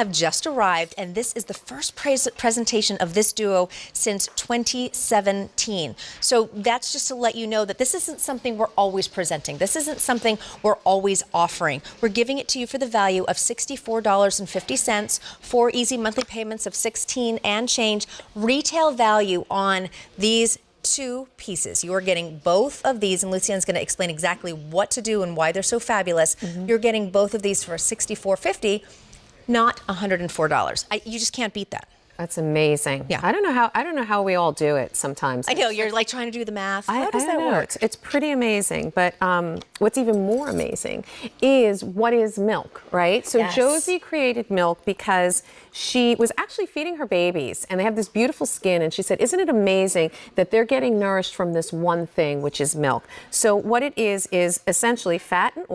have just arrived, and this is the first presentation of this duo since 2017. So that's just to let you know that this isn't something we're always presenting. This isn't something we're always offering. We're giving it to you for the value of $64.50, 4 easy monthly payments of $16 and change. Retail value on these 2 pieces. You are getting both of these, and Lucienne's going to explain exactly what to do and why they're so fabulous. You're getting both of these for $64.50, not $104. You just can't beat that. That's amazing. Yeah. I don't know how we all do it sometimes. I know, you're like trying to do the math. How does that know. work? It's pretty amazing, but what's even more amazing is what is milk, right? So Yes. Josie created milk because she was actually feeding her babies, and they have this beautiful skin, and she said, isn't it amazing that they're getting nourished from this one thing, which is milk? So what it is essentially fat and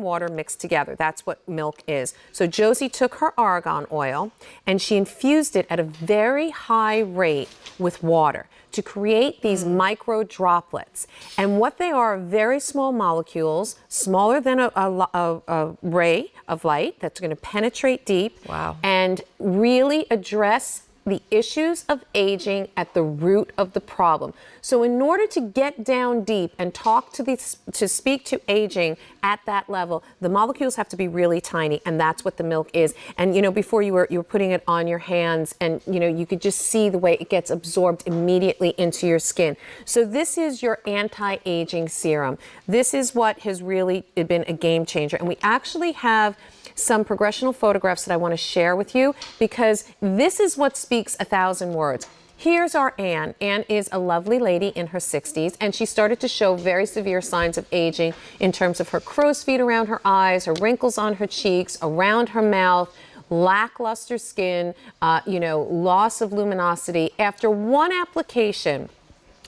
water mixed together. That's what milk is. So Josie took her argan oil, and she infused it at a very high rate with water to create these micro droplets. And what they are very small molecules, smaller than a ray of light that's going to penetrate deep. Wow. And really address the issues of aging at the root of the problem. So in order to get down deep and to speak to aging at that level, the molecules have to be really tiny, and that's what the milk is. And you know, before you were putting it on your hands, and you know, you could just see the way it gets absorbed immediately into your skin. So this is your anti-aging serum. This is what has really been a game changer. And we actually have some progressional photographs that I want to share with you, because this is what speaks 1,000 words. Here's our Anne. Anne is a lovely lady in her 60s, and she started to show very severe signs of aging in terms of her crow's feet around her eyes, her wrinkles on her cheeks, around her mouth, lackluster skin, loss of luminosity. After one application,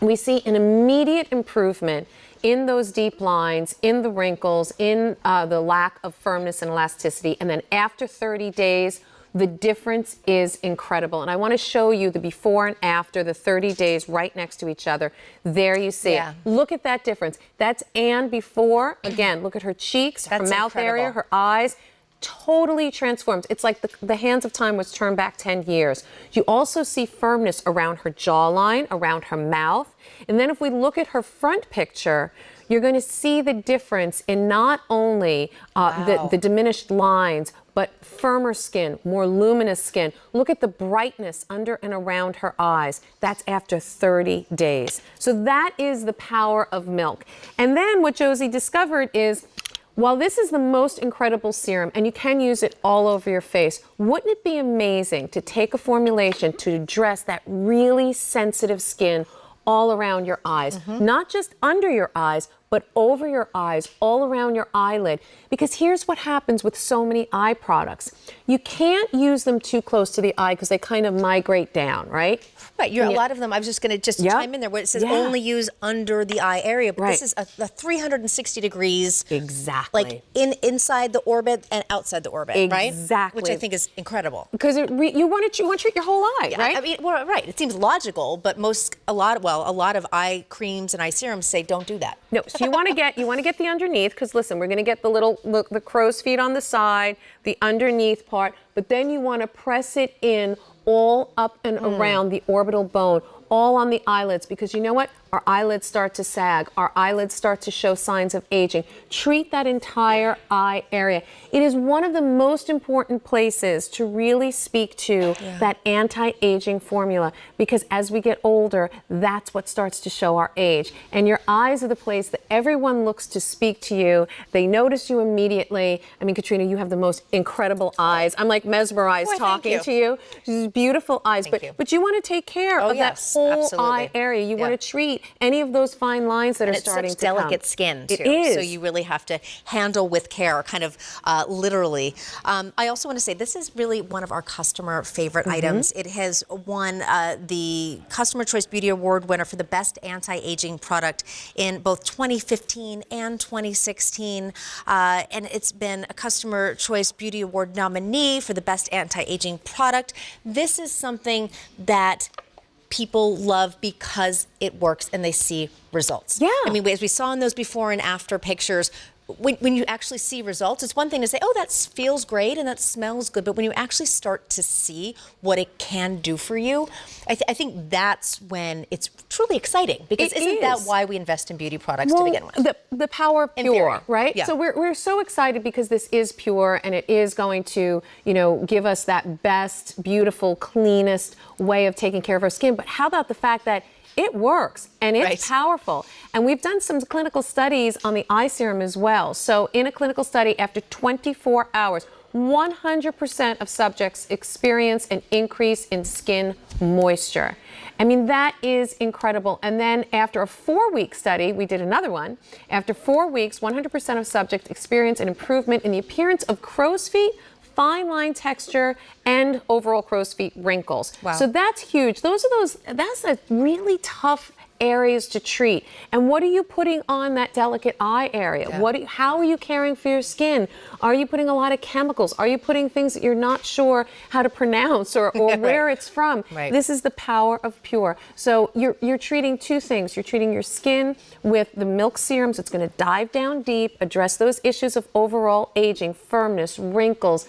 we see an immediate improvement in those deep lines, in the wrinkles, in the lack of firmness and elasticity. And then after 30 days, the difference is incredible. And I want to show you the before and after, the 30 days right next to each other. There you see it. Look at that difference. That's Anne before. Again, look at her cheeks, her mouth area, her eyes. Totally transformed. It's like the hands of time was turned back 10 years. You also see firmness around her jawline, around her mouth. And then if we look at her front picture, you're going to see the difference in not only the diminished lines, but firmer skin, more luminous skin. Look at the brightness under and around her eyes. That's after 30 days. So that is the power of milk. And then what Josie discovered is, while this is the most incredible serum, and you can use it all over your face, wouldn't it be amazing to take a formulation to address that really sensitive skin all around your eyes? Not just under your eyes, but over your eyes, all around your eyelid. Because here's what happens with so many eye products. You can't use them too close to the eye because they kind of migrate down, right? Right, a lot of them, I was just going to chime in there where it says only use under the eye area, but this is a 360 degrees. Exactly. Like inside the orbit and outside the orbit, right? Exactly. Which I think is incredible. Because you want to treat your whole eye, right? I mean, well, right. It seems logical, but a lot of eye creams and eye serums say don't do that. No, so you want to get the underneath, because listen, we're going to get the crow's feet on the side, the underneath part, but then you want to press it in all up and around the orbital bone, all on the eyelids, because you know what? Our eyelids start to sag. Our eyelids start to show signs of aging. Treat that entire eye area. It is one of the most important places to really speak to that anti-aging formula, because as we get older, that's what starts to show our age. And your eyes are the place that everyone looks to speak to you. They notice you immediately. I mean, Katrina, you have the most incredible eyes. I'm like mesmerized talking to you. These beautiful eyes. But you want to take care of that whole eye area. You want to treat any of those fine lines that are starting to come. It's such delicate skin, too. It is. So you really have to handle with care, kind of literally. I also want to say this is really one of our customer favorite items. It has won the Customer Choice Beauty Award winner for the best anti-aging product in both 2015 and 2016. And it's been a Customer Choice Beauty Award nominee for the best anti-aging product. This is something that people love because it works and they see results. Yeah. I mean, as we saw in those before and after pictures, when you actually see results, it's one thing to say, oh, that feels great and that smells good, but when you actually start to see what it can do for you, I think that's when it's truly exciting, because isn't that why we invest in beauty products to begin with? The power of pure, right? Yeah. So we're so excited because this is pure, and it is going to, give us that best, beautiful, cleanest way of taking care of our skin. But how about the fact that it works and it's powerful? And we've done some clinical studies on the eye serum as well. So in a clinical study, after 24 hours, 100% of subjects experience an increase in skin moisture. I mean, that is incredible. And then after a 4-week study, we did another one. After 4 weeks, 100% of subjects experience an improvement in the appearance of crow's feet, fine line texture, and overall crow's feet wrinkles. Wow. So that's huge. That's a really tough areas to treat. And what are you putting on that delicate eye area? Yeah. How are you caring for your skin? Are you putting a lot of chemicals? Are you putting things that you're not sure how to pronounce or where it's from? Right. This is the power of pure. So you're treating two things. You're treating your skin with the milk serums. It's going to dive down deep, address those issues of overall aging, firmness, wrinkles,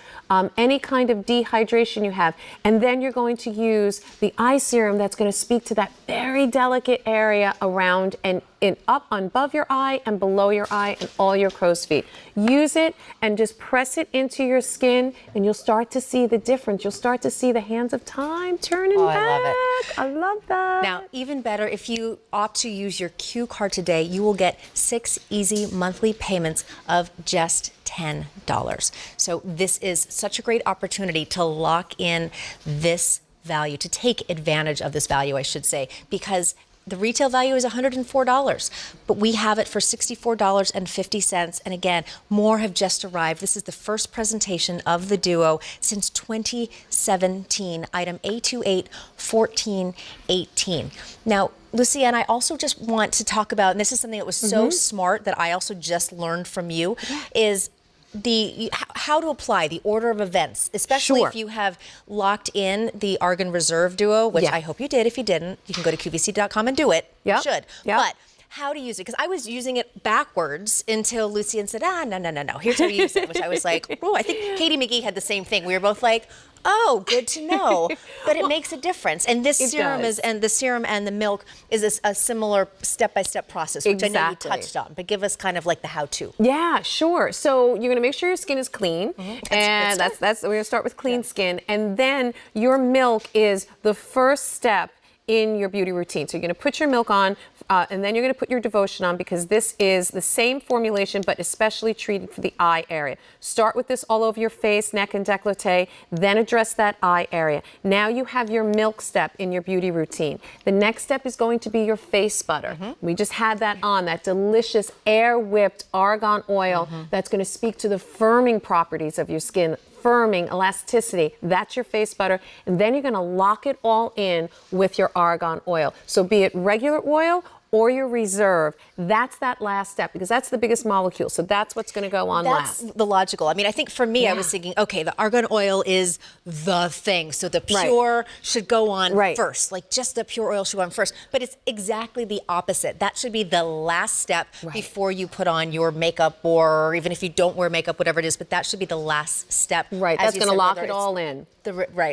any kind of dehydration you have. And then you're going to use the eye serum that's going to speak to that very delicate area around and up above your eye and below your eye and all your crow's feet. Use it and just press it into your skin, and you'll start to see the difference. You'll start to see the hands of time turning back. I love it. I love that. Now, even better, if you opt to use your Q card today, you will get 6 easy monthly payments of just $10. So this is such a great opportunity to lock in this value, to take advantage of this value, I should say, because the retail value is $104, but we have it for $64.50. And again, more have just arrived. This is the first presentation of the duo since 2017, item A281418. Now, Lucienne, I also just want to talk about, and this is something that was so smart that I also just learned from you, is how to apply the order of events, especially if you have locked in the Argan Reserve Duo, which I hope you did. If you didn't, you can go to QVC.com and do it. You should. But how to use it, because I was using it backwards until Lucienne said, no, here's how you use it, which I was like, oh, I think Katie McGee had the same thing. We were both like, oh, good to know. But it makes a difference. And this serum the serum and the milk is a similar step-by-step process, which I know you touched on. But give us kind of like the how-to. Yeah, sure. So you're going to make sure your skin is clean. And that's we're going to start with clean skin. And then your milk is the first step in your beauty routine. So you're going to put your milk on, and then you're going to put your devotion on, because this is the same formulation, but especially treated for the eye area. Start with this all over your face, neck, and décolleté, then address that eye area. Now you have your milk step in your beauty routine. The next step is going to be your face butter. We just had that on, that delicious air-whipped argan oil that's going to speak to the firming properties of your skin. Firming, elasticity, that's your face butter. And then you're going to lock it all in with your argan oil. So be it regular oil or your reserve, that's that last step, because that's the biggest molecule. So that's what's going to go on last. That's the logical. I mean, I think for me, I was thinking, okay, the argan oil is the thing. So the pure should go on first. Like just the pure oil should go on first. But it's exactly the opposite. That should be the last step before you put on your makeup, or even if you don't wear makeup, whatever it is. But that should be the last step. Right, that's going to lock it all in.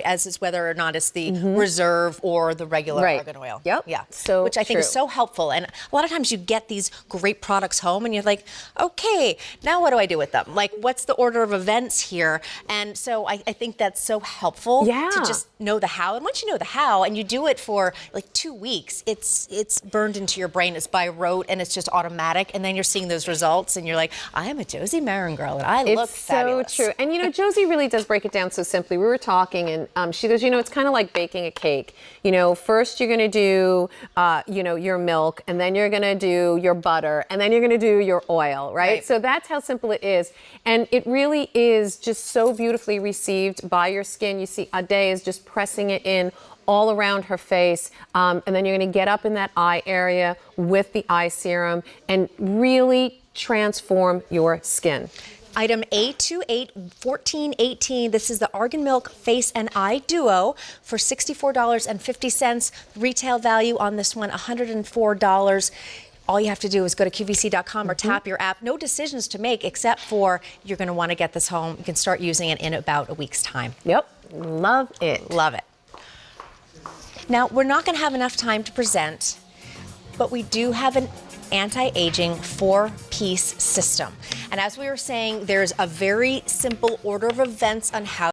As is whether or not it's the reserve or the regular argan oil. Yep. Yeah. So which I think is so helpful. And a lot of times you get these great products home and you're like, okay, now what do I do with them? Like, what's the order of events here? And so I think that's so helpful to just know the how. And once you know the how and you do it for like 2 weeks, it's burned into your brain. It's by rote and it's just automatic. And then you're seeing those results and you're like, I am a Josie Maran girl and I look fabulous. It's so true. And Josie really does break it down so simply. We were talking and she goes, it's kind of like baking a cake. First you're going to do, your milk, and then you're going to do your butter, and then you're going to do your oil, right? So that's how simple it is. And it really is just so beautifully received by your skin. You see Ade is just pressing it in all around her face. And then you're going to get up in that eye area with the eye serum and really transform your skin. Item A281418. This is the Argan Milk Face and Eye Duo for $64.50. Retail value on this one, $104. all you have to do is go to QVC.com or tap your app. No decisions to make except for you're going to want to get this home. You can start using it in about a week's time. Yep. Love it. Love it. Now, we're not going to have enough time to present, but we do have an anti-aging 4-piece system. And as we were saying, there's a very simple order of events on how